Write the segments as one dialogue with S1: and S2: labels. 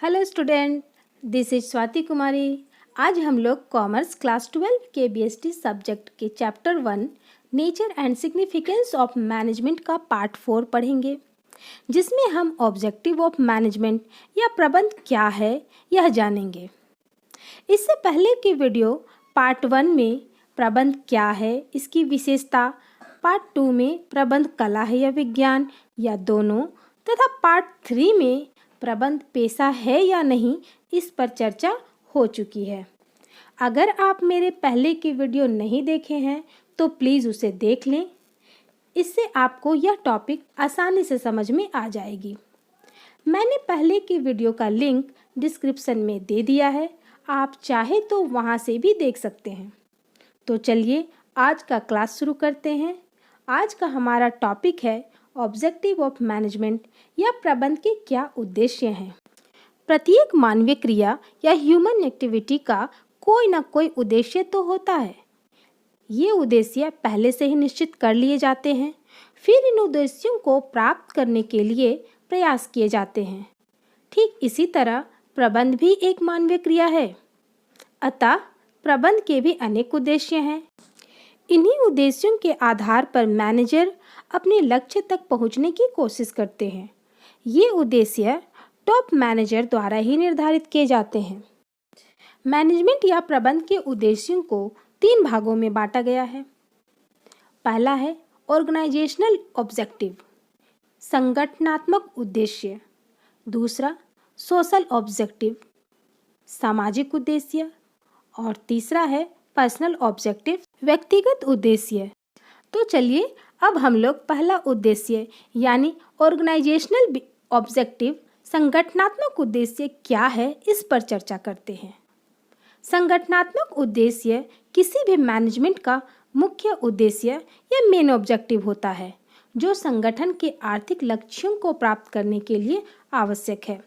S1: Hello student, this is Swati Kumari. आज हम लोग कॉमर्स क्लास 12 के बीएसटी सब्जेक्ट के chapter 1 nature and significance of management का पार्ट 4 पढ़ेंगे, जिसमें हम ऑब्जेक्टिव ऑफ मैनेजमेंट या प्रबंध क्या है यह जानेंगे। इससे पहले की वीडियो पार्ट 1 में प्रबंध क्या है, इसकी विशेषता, पार्ट 2 में प्रबंध कला है या विज्ञान या दोनों, तथा पार्ट 3 में प्रबंध पेशा है या नहीं, इस पर चर्चा हो चुकी है। अगर आप मेरे पहले की वीडियो नहीं देखे हैं तो प्लीज़ उसे देख लें, इससे आपको यह टॉपिक आसानी से समझ में आ जाएगी। मैंने पहले की वीडियो का लिंक डिस्क्रिप्शन में दे दिया है, आप चाहे तो वहां से भी देख सकते हैं। तो चलिए आज का क्लास शुरू करते हैं। आज का हमारा टॉपिक है ऑब्जेक्टिव ऑफ मैनेजमेंट या प्रबंध के क्या उद्देश्य हैं। प्रत्येक मानवीय क्रिया या ह्यूमन एक्टिविटी का कोई ना कोई उद्देश्य तो होता है। ये उद्देश्य पहले से ही निश्चित कर लिए जाते हैं, फिर इन उद्देश्यों को प्राप्त करने के लिए प्रयास किए जाते हैं। ठीक इसी तरह प्रबंध भी एक मानवीय क्रिया है, अतः प्रबंध के भी अनेक उद्देश्य हैं। इन्हीं उद्देश्यों के आधार पर मैनेजर अपने लक्ष्य तक पहुंचने की कोशिश करते हैं। ये उद्देश्य टॉप मैनेजर द्वारा ही निर्धारित किए जाते हैं। मैनेजमेंट या प्रबंध के उद्देश्यों को 3 भागों में बांटा गया है। पहला है ऑर्गेनाइजेशनल ऑब्जेक्टिव, संगठनात्मक उद्देश्य। दूसरा सोशल ऑब्जेक्टिव, सामाजिक उद्देश्य। और तीसरा है पर्सनल ऑब्जेक्टिव, व्यक्तिगत उद्देश्य। तो चलिए अब हम लोग पहला उद्देश्य यानी ऑर्गेनाइजेशनल ऑब्जेक्टिव, संगठनात्मक उद्देश्य क्या है, इस पर चर्चा करते हैं। संगठनात्मक उद्देश्य किसी भी मैनेजमेंट का मुख्य उद्देश्य या मेन ऑब्जेक्टिव होता है, जो संगठन के आर्थिक लक्ष्यों को प्राप्त करने के लिए आवश्यक है।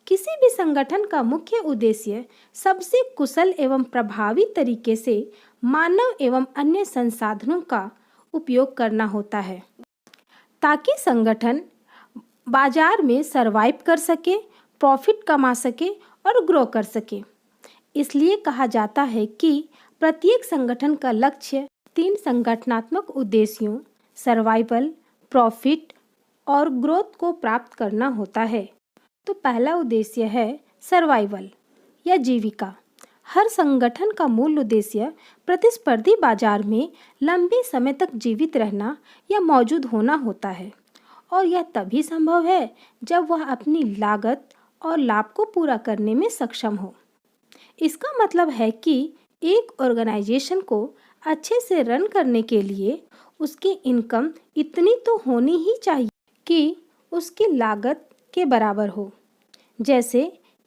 S1: किसी भी संगठन का मुख्य उद्देश्य सबसे कुशल एवं प्रभावी तरीके से मानव एवं अन्य संसाधनों का उपयोग करना होता है, ताकि संगठन बाजार में सरवाइव कर सके, प्रॉफिट कमा सके और ग्रो कर सके। इसलिए कहा जाता है कि प्रत्येक संगठन का लक्ष्य 3 संगठनात्मक उद्देश्यों सर्वाइवल, प्रॉफिट और ग्रोथ को प्राप्त करना होता है। तो पहला उद्देश्य है सर्वाइवल या जीविका। हर संगठन का मूल उद्देश्य प्रतिस्पर्धी बाजार में लंबे समय तक जीवित रहना या मौजूद होना होता है, और यह तभी संभव है जब वह अपनी लागत और लाभ को पूरा करने में सक्षम हो। इसका मतलब है कि एक ऑर्गेनाइजेशन को अच्छे से रन करने के लिए उसकी इनकम इतनी तो होनी ही चाहिए कि उसकी लागत के बराबर हो। जैसे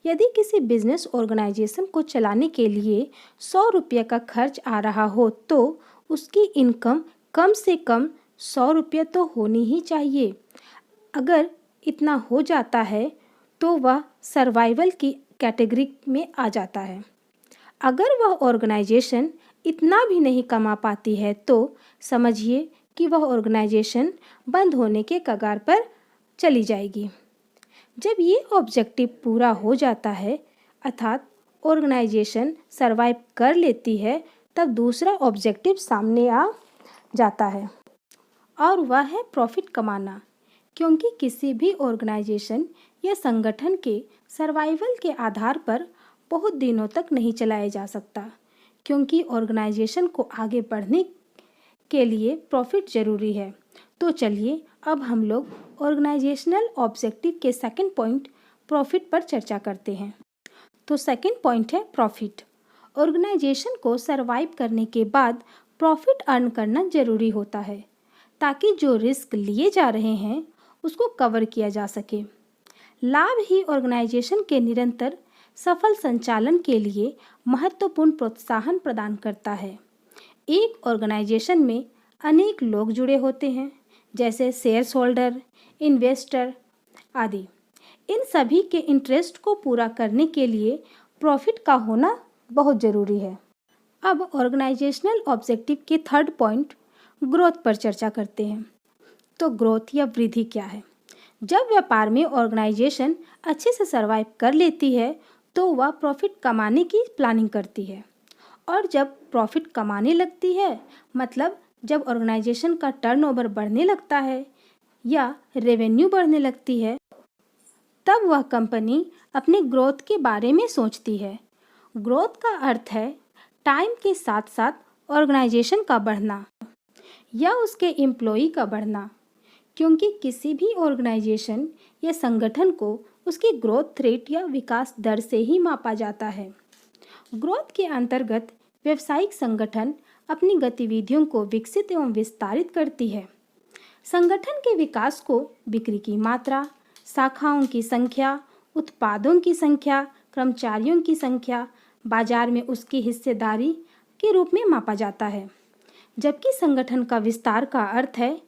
S1: यदि किसी बिजनेस ऑर्गेनाइजेशन को चलाने के लिए 100 रुपये का खर्च आ रहा हो, तो उसकी इनकम कम से कम 100 रुपये तो होनी ही चाहिए। अगर इतना हो जाता है तो वह सर्वाइवल की कैटेगरी में आ जाता है। अगर वह ऑर्गेनाइजेशन इतना भी नहीं कमा पाती है तो समझिए कि वह ऑर्गेनाइजेशन बंद होने के कगार पर चली जाएगी। जब ये ऑब्जेक्टिव पूरा हो जाता है, अर्थात ऑर्गेनाइजेशन सरवाइव कर लेती है, तब दूसरा ऑब्जेक्टिव सामने आ जाता है, और वह है प्रॉफिट कमाना। क्योंकि किसी भी ऑर्गेनाइजेशन या संगठन के सर्वाइवल के आधार पर बहुत दिनों तक नहीं चलाया जा सकता, क्योंकि ऑर्गेनाइजेशन को आगे बढ़ने के लिए प्रॉफिट ज़रूरी है। तो चलिए अब हम लोग ऑर्गेनाइजेशनल ऑब्जेक्टिव के सेकंड पॉइंट प्रॉफिट पर चर्चा करते हैं। तो सेकंड पॉइंट है प्रॉफिट। ऑर्गेनाइजेशन को सरवाइव करने के बाद प्रॉफिट अर्न करना जरूरी होता है, ताकि जो रिस्क लिए जा रहे हैं उसको कवर किया जा सके। लाभ ही ऑर्गेनाइजेशन के निरंतर सफल संचालन के लिए महत्वपूर्ण प्रोत्साहन प्रदान करता है। एक ऑर्गेनाइजेशन में अनेक लोग जुड़े होते हैं, जैसे शेयर्स होल्डर, इन्वेस्टर आदि। इन सभी के इंटरेस्ट को पूरा करने के लिए प्रॉफिट का होना बहुत ज़रूरी है। अब ऑर्गेनाइजेशनल ऑब्जेक्टिव के थर्ड पॉइंट ग्रोथ पर चर्चा करते हैं। तो ग्रोथ या वृद्धि क्या है? जब व्यापार में ऑर्गेनाइजेशन अच्छे से सरवाइव कर लेती है तो वह प्रॉफिट कमाने की प्लानिंग करती है, और जब प्रॉफिट कमाने लगती है मतलब जब ऑर्गेनाइजेशन का टर्नओवर बढ़ने लगता है या रेवेन्यू बढ़ने लगती है, तब वह कंपनी अपने ग्रोथ के बारे में सोचती है। ग्रोथ का अर्थ है टाइम के साथ साथ ऑर्गेनाइजेशन का बढ़ना या उसके एम्प्लॉई का बढ़ना, क्योंकि किसी भी ऑर्गेनाइजेशन या संगठन को उसकी ग्रोथ रेट या विकास दर से ही मापा जाता है। ग्रोथ के अंतर्गत व्यावसायिक संगठन अपनी गतिविधियों को विकसित एवं विस्तारित करती है। संगठन के विकास को बिक्री की मात्रा, शाखाओं की संख्या, उत्पादों की संख्या, कर्मचारियों की संख्या, बाजार में उसकी हिस्सेदारी के रूप में मापा जाता है। जबकि संगठन का विस्तार का अर्थ है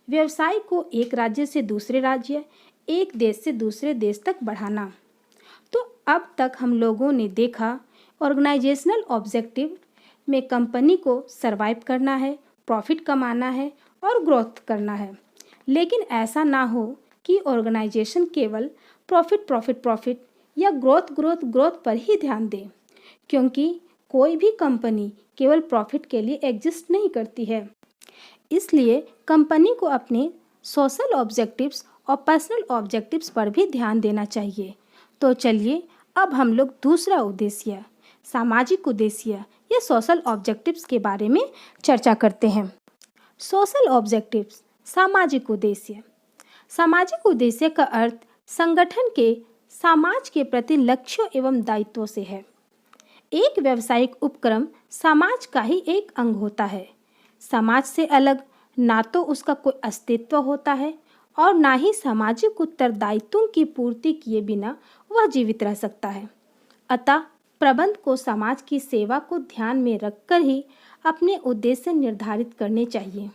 S1: व्यवसाय को एक राज्य से दूसरे राज्य, एक देश से दूसरे देश तक बढ़ाना। तो अब तक हम लोगों ने देखा ऑर्गेनाइजेशनल ऑब्जेक्टिव में कंपनी को सरवाइव करना है, प्रॉफिट कमाना है और ग्रोथ करना है। लेकिन ऐसा ना हो कि ऑर्गेनाइजेशन केवल प्रॉफिट या ग्रोथ पर ही ध्यान दे, क्योंकि कोई भी कंपनी केवल प्रॉफिट के लिए एग्जिस्ट नहीं करती है। इसलिए कंपनी को अपने सोशल ऑब्जेक्टिव्स और पर्सनल ऑब्जेक्टिव्स पर भी ध्यान देना चाहिए। तो चलिए अब हम लोग दूसरा उद्देश्य, सामाजिक उद्देश्य या सोशल ऑब्जेक्टिव्स के बारे में चर्चा करते हैं। सोशल ऑब्जेक्टिव्स, सामाजिक उद्देश्य। सामाजिक उद्देश्य का अर्थ संगठन के समाज के प्रति लक्ष्यों एवं दायित्वों से है। एक व्यावसायिक उपक्रम समाज का ही एक अंग होता है। समाज से अलग ना तो उसका कोई अस्तित्व होता है और ना ही सामाजिक उत्तरदायित्वों की पूर्ति किए बिना वह जीवित रह सकता है। अतः प्रबंधन को समाज की सेवा को ध्यान में रखकर ही अपने उद्देश्य निर्धारित करने चाहिए।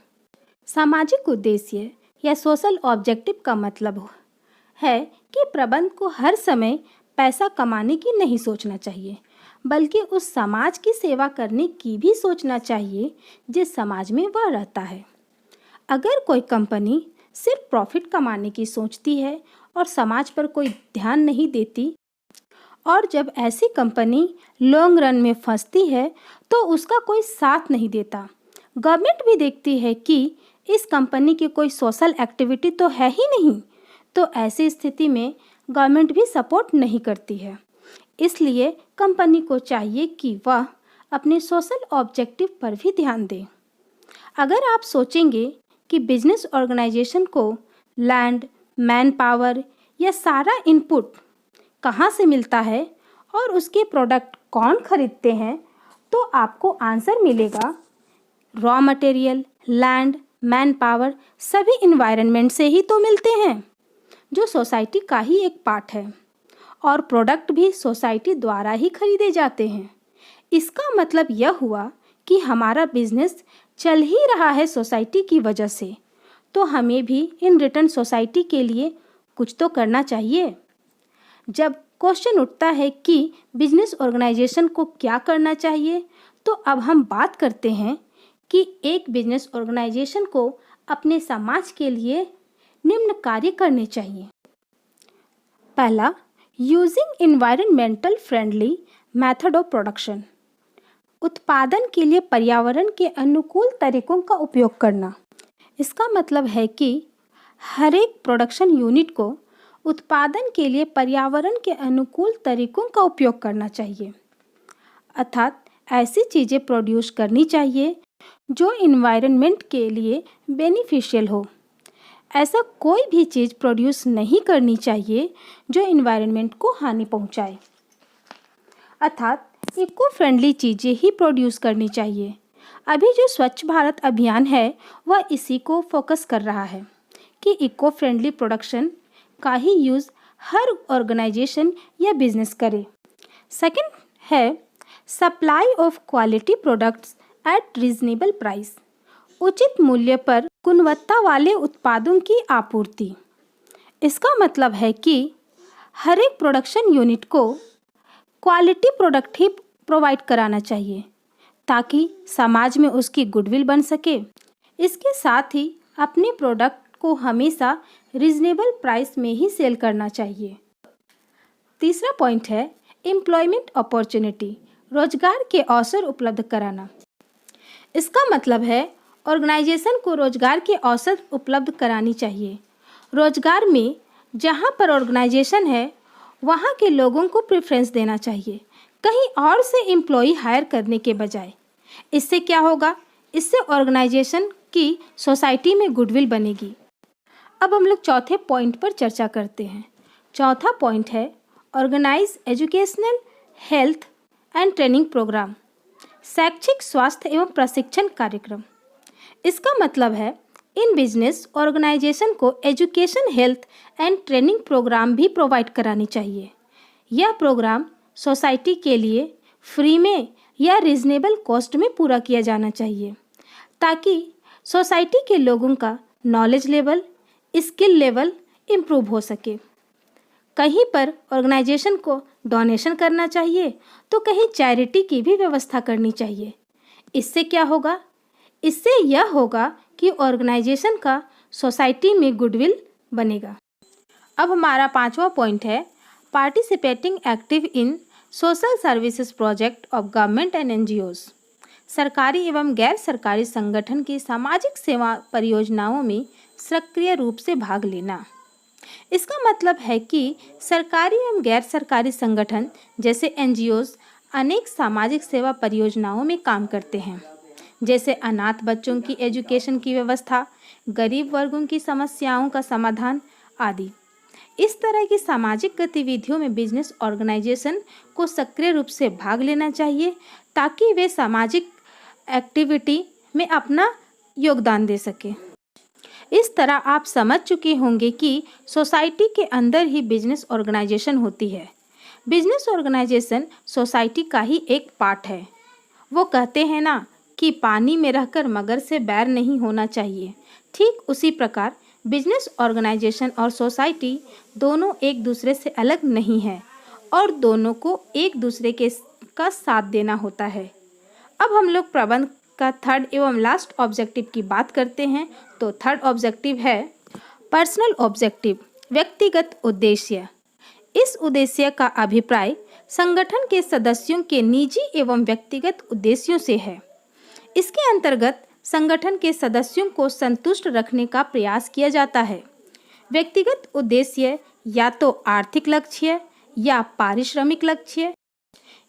S1: सामाजिक उद्देश्य या सोशल ऑब्जेक्टिव का मतलब है कि प्रबंधन को हर समय पैसा कमाने की नहीं सोचना चाहिए, बल्कि उस समाज की सेवा करने की भी सोचना चाहिए जिस समाज में वह रहता है। अगर कोई कंपनी सिर्फ प्रॉफिट कमाने की सोचती है और समाज पर कोई ध्यान नहीं देती, और जब ऐसी कंपनी लॉन्ग रन में फंसती है तो उसका कोई साथ नहीं देता। गवर्नमेंट भी देखती है कि इस कंपनी की कोई सोशल एक्टिविटी तो है ही नहीं, तो ऐसी स्थिति में गवर्नमेंट भी सपोर्ट नहीं करती है। इसलिए कंपनी को चाहिए कि वह अपने सोशल ऑब्जेक्टिव पर भी ध्यान दे। अगर आप सोचेंगे कि बिजनेस ऑर्गेनाइजेशन को लैंड, मैन पावर या सारा इनपुट कहाँ से मिलता है और उसके प्रोडक्ट कौन खरीदते हैं, तो आपको आंसर मिलेगा raw material, land, man power सभी इन्वायरमेंट से ही तो मिलते हैं, जो सोसाइटी का ही एक पार्ट है, और प्रोडक्ट भी सोसाइटी द्वारा ही खरीदे जाते हैं। इसका मतलब यह हुआ कि हमारा बिजनेस चल ही रहा है सोसाइटी की वजह से, तो हमें भी इन रिटर्न सोसाइटी के लिए कुछ तो करना चाहिए। जब क्वेश्चन उठता है कि बिजनेस ऑर्गेनाइजेशन को क्या करना चाहिए, तो अब हम बात करते हैं कि एक बिजनेस ऑर्गेनाइजेशन को अपने समाज के लिए निम्न कार्य करने चाहिए। पहला, using environmental friendly method of production. उत्पादन के लिए पर्यावरण के अनुकूल तरीकों का उपयोग करना। इसका मतलब है कि हर एक प्रोडक्शन यूनिट को उत्पादन के लिए पर्यावरण के अनुकूल तरीकों का उपयोग करना चाहिए, अर्थात ऐसी चीज़ें प्रोड्यूस करनी चाहिए जो इन्वायरमेंट के लिए बेनिफिशियल हो। ऐसा कोई भी चीज़ प्रोड्यूस नहीं करनी चाहिए जो इन्वायरमेंट को हानि पहुंचाए, अर्थात इको फ्रेंडली चीज़ें ही प्रोड्यूस करनी चाहिए। अभी जो स्वच्छ भारत अभियान है वह इसी को फोकस कर रहा है कि इको फ्रेंडली प्रोडक्शन का ही यूज़ हर ऑर्गेनाइजेशन या बिजनेस करे। सेकंड है supply of quality products at reasonable price. उचित मूल्य पर गुणवत्ता वाले उत्पादों की आपूर्ति। इसका मतलब है कि हर एक प्रोडक्शन यूनिट को क्वालिटी प्रोडक्ट ही प्रोवाइड कराना चाहिए ताकि समाज में उसकी गुडविल बन सके। इसके साथ ही अपने प्रोडक्ट को हमेशा रीजनेबल प्राइस में ही सेल करना चाहिए। तीसरा पॉइंट है एम्प्लॉयमेंट अपॉर्चुनिटी, रोजगार के अवसर उपलब्ध कराना। इसका मतलब है ऑर्गेनाइजेशन को रोजगार के अवसर उपलब्ध करानी चाहिए। रोजगार में जहां पर ऑर्गेनाइजेशन है वहां के लोगों को प्रेफरेंस देना चाहिए, कहीं और से एम्प्लॉय हायर करने के बजाय। इससे क्या होगा? इससे ऑर्गेनाइजेशन की सोसाइटी में गुडविल बनेगी। अब हम लोग चौथे पॉइंट पर चर्चा करते हैं। चौथा पॉइंट है organise educational, health and training programme, शैक्षिक, स्वास्थ्य एवं प्रशिक्षण कार्यक्रम। इसका मतलब है इन बिजनेस ऑर्गेनाइजेशन को education, health and training programme भी प्रोवाइड करानी चाहिए। यह प्रोग्राम सोसाइटी के लिए फ्री में या रीजनेबल कॉस्ट में पूरा किया जाना चाहिए, ताकि सोसाइटी के लोगों का knowledge level, skill level improve हो सके। कहीं पर ऑर्गेनाइजेशन को डोनेशन करना चाहिए तो कहीं चैरिटी की भी व्यवस्था करनी चाहिए। इससे क्या होगा? इससे यह होगा कि ऑर्गेनाइजेशन का सोसाइटी में गुडविल बनेगा। अब हमारा पांचवा पॉइंट है participating active in social services project of government and NGOs, सरकारी एवं गैर सरकारी संगठन की सामाजिक सेवा परियोजनाओं में सक्रिय रूप से भाग लेना। इसका मतलब है कि सरकारी एवं गैर सरकारी संगठन जैसे एनजीओज अनेक सामाजिक सेवा परियोजनाओं में काम करते हैं, जैसे अनाथ बच्चों की एजुकेशन की व्यवस्था, गरीब वर्गों की समस्याओं का समाधान आदि। इस तरह की सामाजिक गतिविधियों में बिजनेस ऑर्गेनाइजेशन को सक्रिय रूप से भाग लेना चाहिए, ताकि वे सामाजिक एक्टिविटी में अपना योगदान दे सके। इस तरह आप समझ चुके होंगे कि सोसाइटी के अंदर ही बिजनेस ऑर्गेनाइजेशन होती है। बिजनेस ऑर्गेनाइजेशन सोसाइटी का ही एक पार्ट है। वो कहते हैं ना कि पानी में रहकर मगर से बैर नहीं होना चाहिए। ठीक उसी प्रकार बिजनेस ऑर्गेनाइजेशन और सोसाइटी दोनों एक दूसरे से अलग नहीं है और दोनों को एक दूसरे का साथ देना होता है। अब हम लोग प्रबंध का थर्ड एवं लास्ट ऑब्जेक्टिव की बात करते हैं। तो थर्ड ऑब्जेक्टिव है पर्सनल ऑब्जेक्टिव, व्यक्तिगत उद्देश्य। इस उद्देश्य का अभिप्राय संगठन के सदस्यों के निजी एवं व्यक्तिगत उद्देश्यों से है। इसके अंतर्गत संगठन के सदस्यों को संतुष्ट रखने का प्रयास किया जाता है। व्यक्तिगत उद्देश्य या तो आर्थिक लक्ष्य या पारिश्रमिक लक्ष्य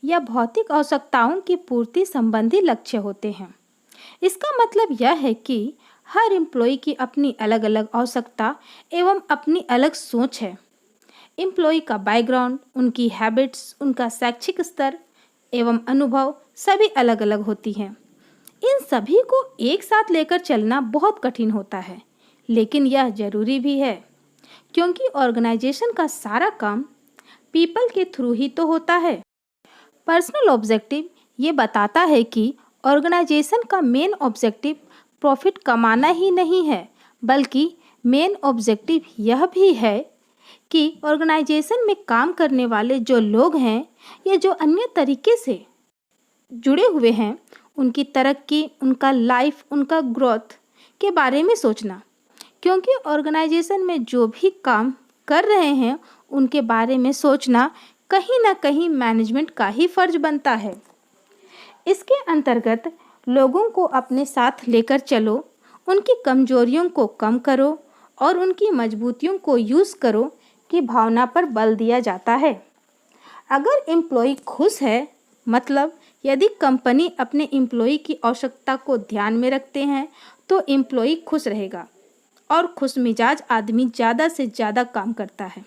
S1: या भौतिक आवश्यकताओं की पूर्ति संबंधी लक्ष्य होते हैं। इसका मतलब यह है कि हर एम्प्लॉय की अपनी अलग अलग आवश्यकता एवं अपनी अलग सोच है। एम्प्लॉय का बैकग्राउंड, उनकी हैबिट्स, उनका शैक्षिक स्तर एवं अनुभव सभी अलग अलग होती हैं। इन सभी को एक साथ लेकर चलना बहुत कठिन होता है, लेकिन यह जरूरी भी है, क्योंकि ऑर्गेनाइजेशन का सारा काम पीपल के थ्रू ही तो होता है। पर्सनल ऑब्जेक्टिव ये बताता है कि ऑर्गेनाइजेशन का मेन ऑब्जेक्टिव प्रॉफिट कमाना ही नहीं है, बल्कि मेन ऑब्जेक्टिव यह भी है कि ऑर्गेनाइजेशन में काम करने वाले जो लोग हैं या जो अन्य तरीके से जुड़े हुए हैं, उनकी तरक्की, उनका लाइफ, उनका ग्रोथ के बारे में सोचना। क्योंकि ऑर्गेनाइजेशन में जो भी काम कर रहे हैं उनके बारे में सोचना कहीं ना कहीं मैनेजमेंट का ही फर्ज बनता है। इसके अंतर्गत लोगों को अपने साथ लेकर चलो, उनकी कमजोरियों को कम करो और उनकी मजबूतियों को यूज़ करो की भावना पर बल दिया जाता है। अगर एम्प्लॉय खुश है, मतलब यदि कंपनी अपने एम्प्लॉय की आवश्यकता को ध्यान में रखते हैं तो एम्प्लॉय खुश रहेगा और खुश मिजाज आदमी ज़्यादा से ज़्यादा काम करता है,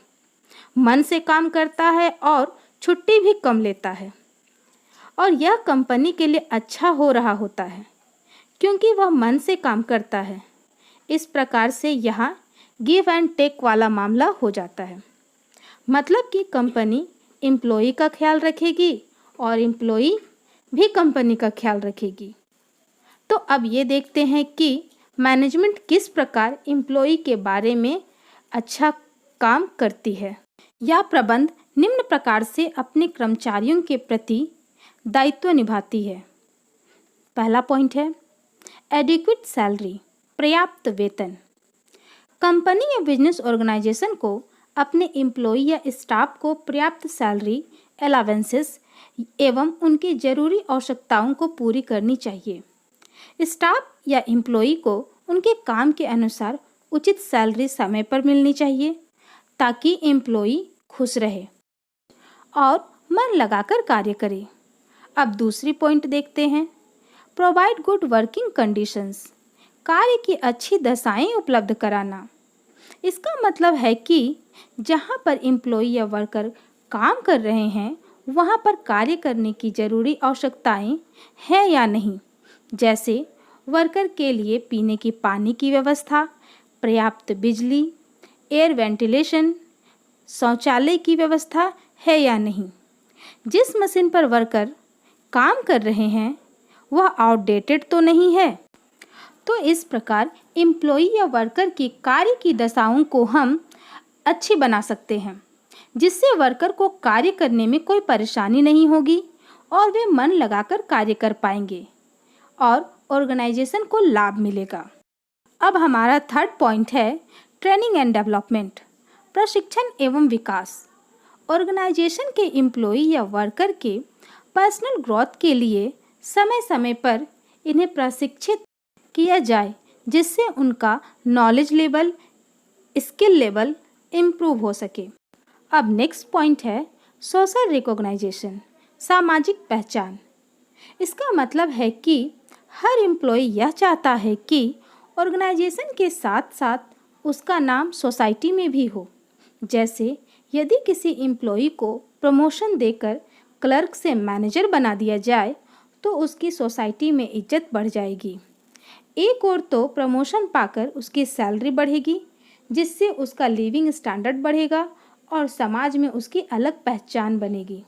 S1: मन से काम करता है और छुट्टी भी कम लेता है। और यह कंपनी के लिए अच्छा हो रहा होता है क्योंकि वह मन से काम करता है। इस प्रकार से यहाँ गिव एंड टेक वाला मामला हो जाता है। मतलब कि कंपनी एम्प्लॉय का ख्याल रखेगी और एम्प्लॉय भी कंपनी का ख्याल रखेगी। तो अब ये देखते हैं कि मैनेजमेंट किस प्रकार एम्प्लॉय के बारे में अच्छा काम करती है। यह प्रबंध निम्न प्रकार से अपने कर्मचारियों के प्रति दायित्व निभाती है। पहला पॉइंट है एडिक्वेट सैलरी, पर्याप्त वेतन। कंपनी या बिजनेस ऑर्गेनाइजेशन को अपने एम्प्लॉय या स्टाफ को पर्याप्त सैलरी, अलावेंसेस एवं उनकी जरूरी आवश्यकताओं को पूरी करनी चाहिए। स्टाफ या एम्प्लॉय को उनके काम के अनुसार उचित सैलरी समय पर मिलनी चाहिए ताकि एम्प्लॉय खुश रहे और मन लगाकर कार्य करे। अब दूसरी पॉइंट देखते हैं, प्रोवाइड गुड वर्किंग कंडीशंस, कार्य की अच्छी दशाएं उपलब्ध कराना। इसका मतलब है कि जहां पर एम्प्लॉय या वर्कर काम कर रहे हैं वहां पर कार्य करने की जरूरी आवश्यकताएं हैं या नहीं, जैसे वर्कर के लिए पीने की पानी की व्यवस्था, पर्याप्त बिजली, एयर वेंटिलेशन, शौचालय की व्यवस्था है या नहीं। जिस मशीन पर वर्कर काम कर रहे हैं वह आउटडेटेड तो नहीं है। तो इस प्रकार एम्प्लॉय या वर्कर की कार्य की दशाओं को हम अच्छी बना सकते हैं, जिससे वर्कर को कार्य करने में कोई परेशानी नहीं होगी और वे मन लगाकर कार्य कर पाएंगे और ऑर्गेनाइजेशन को लाभ मिलेगा। अब हमारा थर्ड पॉइंट है ट्रेनिंग एंड डेवलपमेंट, प्रशिक्षण एवं विकास। ऑर्गेनाइजेशन के एम्प्लॉय या वर्कर के पर्सनल ग्रोथ के लिए समय समय पर इन्हें प्रशिक्षित किया जाए, जिससे उनका knowledge level, skill level improve हो सके। अब नेक्स्ट पॉइंट है सोशल रिकॉग्नाइजेशन, सामाजिक पहचान। इसका मतलब है कि हर एम्प्लॉय यह चाहता है कि ऑर्गेनाइजेशन के साथ साथ उसका नाम सोसाइटी में भी हो। जैसे यदि किसी एम्प्लॉय को प्रमोशन देकर क्लर्क से मैनेजर बना दिया जाए तो उसकी सोसाइटी में इज्जत बढ़ जाएगी। एक और तो प्रमोशन पाकर उसकी सैलरी बढ़ेगी, जिससे उसका लिविंग स्टैंडर्ड बढ़ेगा और समाज में उसकी अलग पहचान बनेगी,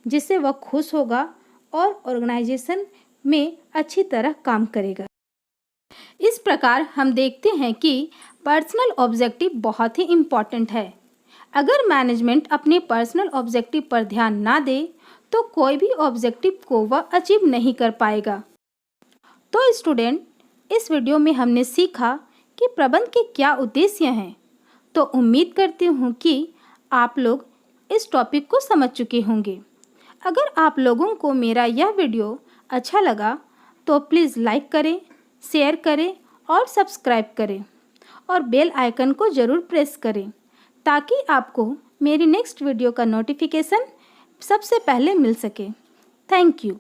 S1: जिससे वह खुश होगा और ऑर्गेनाइजेशन में अच्छी तरह काम करेगा। इस प्रकार हम देखते हैं कि पर्सनल ऑब्जेक्टिव बहुत ही इम्पॉर्टेंट है। अगर मैनेजमेंट अपने पर्सनल ऑब्जेक्टिव पर ध्यान ना दे तो कोई भी ऑब्जेक्टिव को वह अचीव नहीं कर पाएगा। तो स्टूडेंट, इस वीडियो में हमने सीखा कि प्रबंधन के क्या उद्देश्य हैं। तो उम्मीद करती हूँ कि आप लोग इस टॉपिक को समझ चुके होंगे। अगर आप लोगों को मेरा यह वीडियो अच्छा लगा तो प्लीज़ लाइक करें, शेयर करें और सब्सक्राइब करें और बेल आइकन को ज़रूर प्रेस करें ताकि आपको मेरी नेक्स्ट वीडियो का नोटिफिकेशन सबसे पहले मिल सके। Thank you.